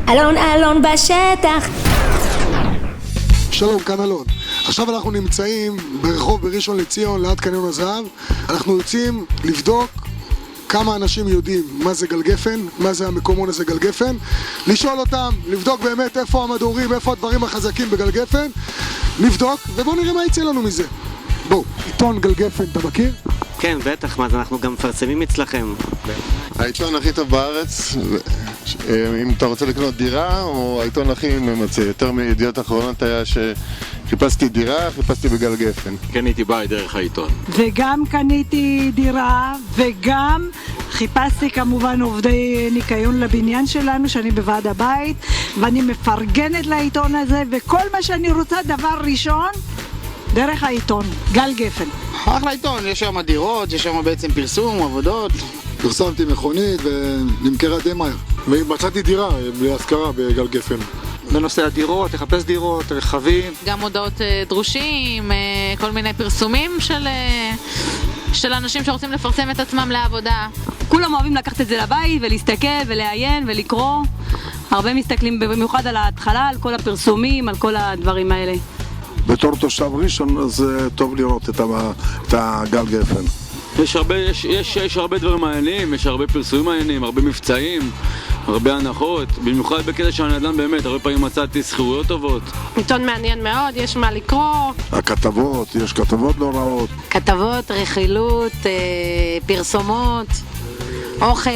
אלון אלון בשטח. שלום, כאן אלון. עכשיו אנחנו נמצאים ברחוב בראשון לציון ליד קניון הזהב. אנחנו יוצאים לבדוק כמה אנשים יודעים מה זה גלגפן, מה זה המקומון הזה גלגפן, לשאול אותם, לבדוק באמת איפה המדורים, איפה הדברים החזקים בגלגפן, נבדוק ובואו נראה מה יצא לנו מזה. בואו, עיתון גלגפן, אתה מכיר? כן, בטח, מה זה, אנחנו גם מפרסמים אצלכם. העיתון הכי טוב בארץ, אם אתה רוצה לקנות דירה, או העיתון הכי ממצא, יותר מידיעות אחרונות היה שחיפשתי דירה, חיפשתי בגלגפן. קניתי בית דרך העיתון. וגם קניתי דירה, וגם חיפשתי כמובן עובדי ניקיון לבניין שלנו, שאני בוועד הבית, ואני מפרגנת לעיתון הזה, וכל מה שאני רוצה דבר ראשון, דרך העיתון, גלגפן. אחלה עיתון, יש שם דירות, יש שם בעצם פרסום, עבודות. פרסמתי מכונית ונמכרה די מהר. ומצאתי דירה להשכרה בגלגפן. בנושא הדירות, לחפש דירות, רכבים. גם הודעות דרושים, כל מיני פרסומים של אנשים שרוצים לפרסם את עצמם לעבודה. כולם אוהבים לקחת את זה לבית ולהסתכל ולעיין ולקרוא. הרבה מסתכלים במיוחד על ההתחלה, על כל הפרסומים, על כל הדברים האלה. בתור תושב ראשון אז טוב לראות את הגלגפן. יש הרבה דברים מעניינים, יש הרבה פרסומים מעניינים, הרבה מבצעים, הרבה הנחות, במיוחד בקטע של הנדל"ן באמת, הרבה פעמים מצאתי שכירויות טובות. עיתון מעניין מאוד, יש מה לקרוא. הכתבות, יש כתבות לא רעות. כתבות, רכילות, פרסומות, אוכל,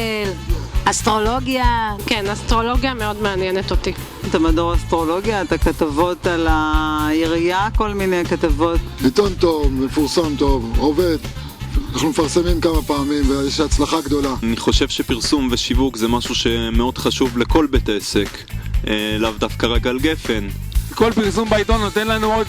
אסטרולוגיה. כן, אסטרולוגיה מאוד מעניינת אותי. את המדור אסטרולוגיה, את הכתבות על העירייה, כל מיני כתבות. עיתון טוב, מפורסם טוב, עובד. אנחנו מפרסמים כמה פעמים ויש הצלחה גדולה. אני חושב שפרסום ושיווק זה משהו שמאוד חשוב לכל בית עסק, לאו דווקא רק גלגפן. כל פרסום בעיתון נותן לנו עוד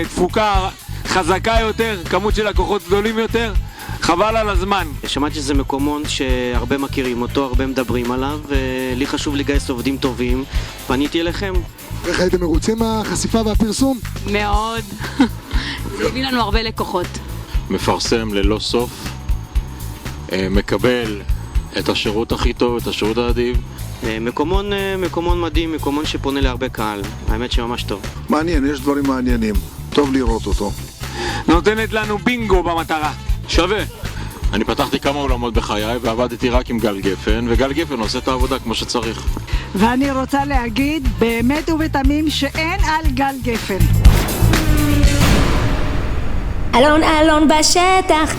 תפוקה חזקה יותר, כמות של לקוחות גדולים יותר, חבל על הזמן. שמעתי שזה מקומון שהרבה מכירים אותו, הרבה מדברים עליו, ולי חשוב לגייס עובדים טובים, פניתי אליכם. איך הייתם מרוצים מהחשיפה והפרסום? מאוד. זה הביא לנו הרבה לקוחות. מפרסם ללא סוף, מקבל את השירות הכי טוב, את השירות האדיב. מקומון מדהים, מקומון שפונה להרבה קהל, האמת שממש טוב. מעניין, יש דברים מעניינים, טוב לראות אותו. נותנת לנו בינגו במטרה. שווה. אני פתחתי כמה עולמות בחיי ועבדתי רק עם גלגפן, וגלגפן עושה את העבודה כמו שצריך. ואני רוצה להגיד באמת ובתמים שאין על גלגפן. אלון אלון בשטח.